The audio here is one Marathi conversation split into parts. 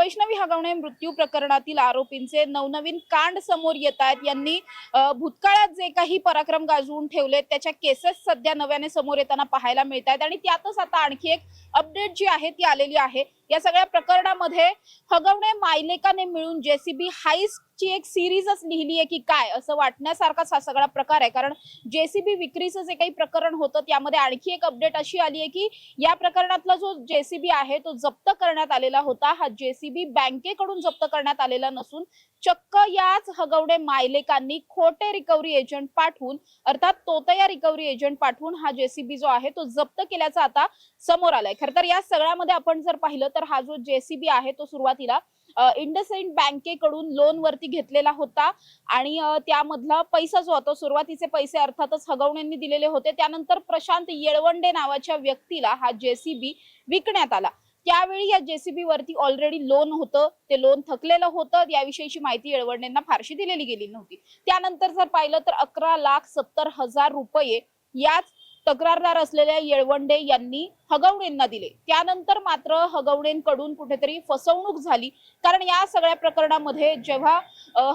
वैष्णवी हगवणे मृत्यू प्रकरणातील आरोपींचे नवनवीन कांड समोर येत आहेत। यांनी भूतकाळात जे काही पराक्रम गाजवून ठेवले त्याच्या केसेस सध्या नव्याने समोर येताना पाहायला मिळत आहेत आणि त्यातच आता आणखी एक अपडेट जी आहे ती आलेली आहे। या सगळ्या प्रकरणामध्ये हगवणे मायलेकाने मिळून जेसीबी हाईस्टची एक सिरीजच लिहिली आहे की काय असं वाटण्यासारखाच हा सगळा प्रकार आहे। कारण जेसीबी विक्रीचं जे काही प्रकरण होतं त्यामध्ये आणखी एक अपडेट अशी आली आहे की या प्रकरणातला जो जेसीबी आहे तो जप्त करण्यात आलेला होता। हा जेसीबी बँकेकडून जप्त करण्यात आलेला नसून चक्क याच हगवणे मायलेकांनी खोटे रिकव्हरी एजंट पाठवून अर्थात तोतया रिकव्हरी एजंट पाठवून हा जेसीबी जो आहे तो जप्त केल्याचा आता समोर आलाय। खरं तर या सगळ्यामध्ये आपण जर पाहिलं तर हा जो जेसीबी आहे तो सुरुवातीला इंडसइंड बँकेकडून लोन वरती घेतलेला होता आणि त्यामधला पैसा जो होता सुरुवातीचे पैसे अर्थातच हगवण्यांनी दिलेले होते। त्यानंतर प्रशांत येळवंडे नावाच्या व्यक्तीला हा जेसीबी विकण्यात आला। त्यावेळी या जेसीबी वरती ऑलरेडी लोन होतं, ते लोन थकलेलं होतं। याविषयीची माहिती येळवंडेंना फारशी दिलेली गेली नव्हती। त्यानंतर जर पाहिलं तर 11,70,000 रुपये याच तक्रारदार असलेल्या येळवंडे यांनी हगवणेंना दिले। त्यानंतर मात्र हगवणेंकडून कुठेतरी फसवणूक झाली। कारण या सगळ्या प्रकरणामध्ये जेव्हा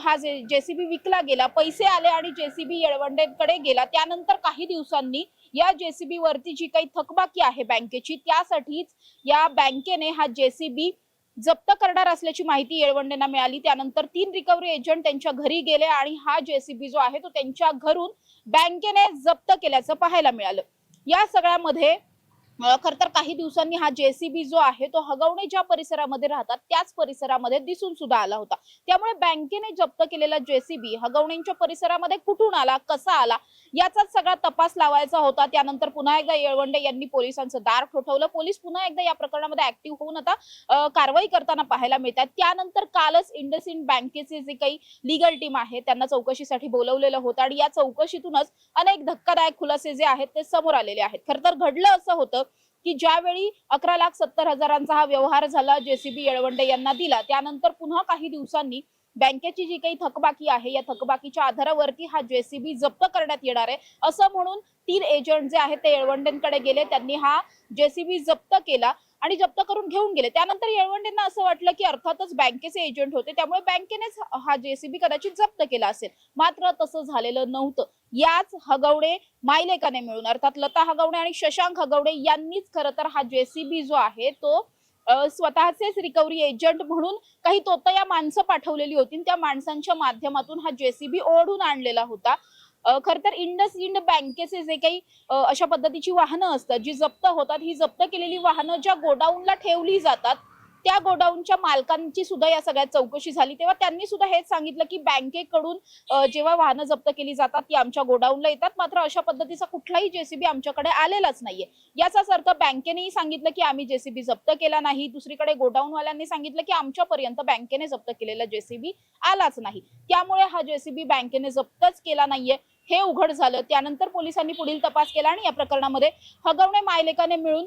हा जेसीबी विकला गेला, पैसे आले आणि जेसीबी येळवंडेंकडे गेला, त्यानंतर काही दिवसांनी या जेसीबी वरती जी काही थकबाकी आहे बँकेची त्यासाठीच या बँकेने हा जेसीबी जप्त करणार असल्याची माहिती येळवंडेंना मिळाली। त्यानंतर 3 रिकव्हरी एजंट त्यांच्या घरी गेले आणि हा जेसीबी जो आहे तो त्यांच्या घरून बँकेने जप्त केल्याचं पाहायला मिळालं। या सगळ्यामध्ये खर तर काही दिवसांनी हा जेसीबी जो आहे तो हगवणे ज्या परिसरामध्ये राहतात त्याच परिसरामध्ये दिसून सुद्धा आला होता। त्यामुळे बँकेने जप्त केलेला जेसीबी हगवणेंच्या परिसरामध्ये कुठून आला, कसा आला याचाच सगळा तपास लावायचा होता। त्यानंतर पुन्हा एकदा येळवंडे यांनी पोलिसांचं दार ठोठावलं। पोलीस पुन्हा एकदा या प्रकरणामध्ये ऍक्टिव्ह होऊन आता कारवाई करताना पाहायला मिळतात। त्यानंतर कालच इंडसइंड बँकेचे जे काही लीगल टीम आहे त्यांना चौकशीसाठी बोलवलेलं होतं आणि या चौकशीतूनच अनेक धक्कादायक खुलासे जे आहेत ते समोर आलेले आहेत। खरं तर घडलं असं होतं की ज्यावेळी 11,70,000 हा व्यवहार झाला, जेसीबी येळवंडे यांना दिला, त्यानंतर पुन्हा काही दिवसांनी बँकेची जी काही थकबाकी आहे या थकबाकीच्या आधारावरती हा जेसीबी जप्त करण्यात येणार आहे असं म्हणून 3 एजंट जे आहेत ते येळवंडेंकडे गेले। त्यांनी हा जेसीबी जप्त केला आणि जप्त करून घेऊन गेले। त्यानंतर येळवंडेंना असं वाटलं की अर्थातच बँकेचे एजंट होते त्यामुळे बँकेनेच हा जेसीबी कदाचित जप्त केला असेल, मात्र तसं झालेलं नव्हतं। याच हगवणे मायलेकाने मिळून अर्थात लता हगवणे आणि शशांक हगवणे यांनीच खरं तर हा जेसीबी जो आहे तो स्वतःचेच रिकव्हरी एजंट म्हणून काही तोतया माणसं पाठवलेली होती। त्या माणसांच्या माध्यमातून हा जेसीबी ओढून आणलेला होता। खरं तर इंडसइंड बँकेचे जे काही अशा पद्धतीची वाहनं असतात जी जप्त होतात, ही जप्त केलेली वाहनं ज्या गोडाऊनला ठेवली जातात त्या गोडाऊनच्या मालकांची सुद्धा या सगळ्यात चौकशी झाली। तेव्हा त्यांनी सुद्धा हेच सांगितलं की बँकेकडून जेव्हा वाहनं जप्त केली जातात ती आमच्या गोडाऊनला येतात, मात्र अशा पद्धतीचा कुठलाही जेसीबी आमच्याकडे आलेलाच नाहीये। याचाच अर्थ बँकेनेही सांगितलं की आम्ही जेसीबी जप्त केला नाही। दुसरीकडे गोडाऊनवाल्यांनी सांगितलं की आमच्यापर्यंत बँकेने जप्त केलेला जेसीबी आलाच नाही, त्यामुळे हा जेसीबी बँकेने जप्तच केला नाहीये हे उघड झालं। त्यानंतर पोलिसांनी पुढील तपास केला आणि या प्रकरणामध्ये हगवणे मायलेकाने मिळून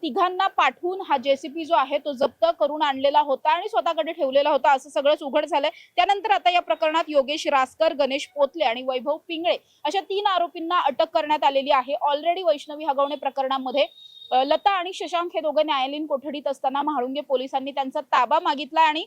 तिघांना पाठवून हा जेसीबी जो आहे तो जप्त करून आणलेला होता आणि स्वतःकडे ठेवलेला होता असं सगळंच उघड झालंय। त्यानंतर आता या प्रकरणात योगेश रासकर, गणेश पोतले आणि वैभव पिंगळे अशा 3 आरोपींना अटक करण्यात आलेली आहे। ऑलरेडी वैष्णवी हगवणे प्रकरणामध्ये लता आणि शशांक हे दोघे न्यायालयीन कोठडीत असताना म्हाळुंगे पोलिसांनी त्यांचा ताबा मागितला आणि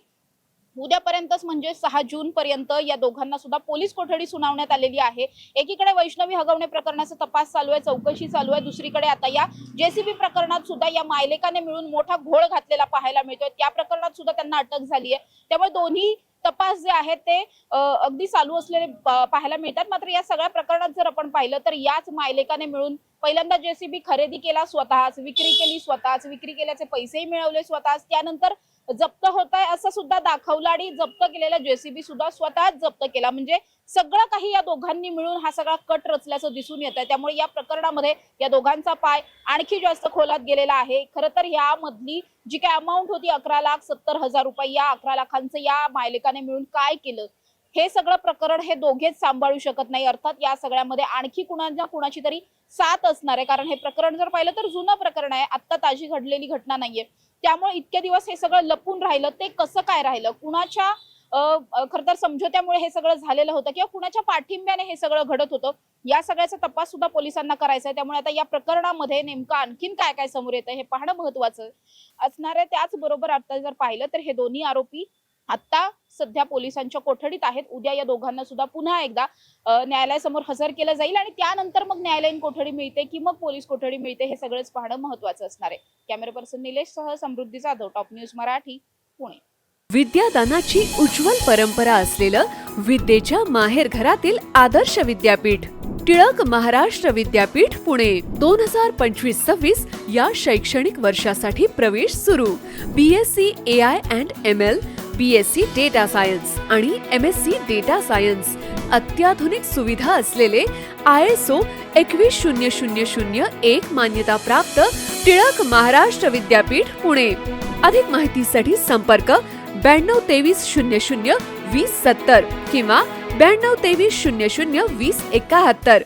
उद्यापर्यंतच म्हणजे 6 जून पर्यंत या दोघांना सुद्धा पोलीस कोठडी सुनावण्यात आलेली आहे। एकीकडे वैष्णवी हगवणे प्रकरणाचा तपास चालू आहे, चौकशी चालू आहे, दुसरीकडे आता या जेसीबी प्रकरणात सुद्धा या मायलेकाने मिळून मोठा घोळ घातलेला पाहायला मिळतोय। त्या प्रकरणात सुद्धा त्यांना अटक झाली आहे। त्यामुळे दोन्ही तपास जे आहेत ते अगदी चालू असलेले पाहायला मिळतात। मात्र या सगळ्या प्रकरणात जर आपण पाहिलं तर याच मायलेकाने मिळून पहिल्यांदा जेसीबी खरेदी केला स्वतःच, विक्री केली स्वतःच, विक्री केल्याचे पैसेही मिळवले स्वतःच, त्यानंतर जप्त होत आहे असं सुद्धा दाखवलं आणि जप्त केलेला जेसीबी सुद्धा स्वतःच जप्त केला। म्हणजे सगळं काही या दोघांनी मिळून हा सगळा कट रचल्याचं दिसून येत आहे। त्यामुळे या प्रकरणामध्ये या दोघांचा पाय आणखी जास्त खोलात गेलेला आहे। खरं तर यामधली जी काही अमाऊंट होती 11,70,000 रुपये, या 11 लाखांचं या मायलेकाने मिळून काय केलं हे सगळं प्रकरण हे दोघेच सांभाळू शकत नाही। अर्थात या सगळ्यामध्ये आणखी कुणाची तरी साथ असणार आहे, कारण हे प्रकरण जर पाहिलं तर जुनं प्रकरण आहे, आत्ता ताजी घडलेली घटना नाहीये। त्यामुळे इतके दिवस हे सगळं लपून राहिलं, ते कसं काय राहिलं, कुणाच्या खरं तर समझोत्यामुळे हे सगळं झालेलं होतं किंवा कुणाच्या पाठिंब्याने हे सगळं घडत होतं, या सगळ्याचा तपास सुद्धा पोलिसांना करायचा आहे. त्यामुळे आता या प्रकरणामध्ये नेमकं आणखीन काय काय समोर येतं हे पाहणं महत्त्वाचं असणार आहे. त्याचबरोबर आता जर पाहिलं तर हे दोन्ही आरोपी आता सध्या पोलिसांच्या कोठडीत आहेत. उद्या या दोघांना सुद्धा पुन्हा एकदा न्यायालयासमोर हजर केलं जाईल आणि त्यानंतर मग न्यायालयीन कोठडी मिळते की मग पोलीस कोठडी मिळते हे सगळंच पाहणं महत्त्वाचं असणार आहे. कॅमेरा पर्सन निलेशसह समृद्धी जाधव, टॉप न्यूज मराठी, पुणे. विद्यादानाची उज्ज्वल परंपरा असलेलं विद्येच्या माहेरघरातील आदर्श विद्यापीठ टिळक महाराष्ट्र विद्यापीठ पुणे 2025-26 या शैक्षणिक वर्षासाठी प्रवेश सुरू. BSc AI and ML, BSc data science आणि MSc डेटा सायन्स. अत्याधुनिक सुविधा असलेले ISO 21001 मान्यता प्राप्त टिळक महाराष्ट्र विद्यापीठ पुणे. अधिक माहितीसाठी संपर्क 922300 2070 किंवा 922300 2071.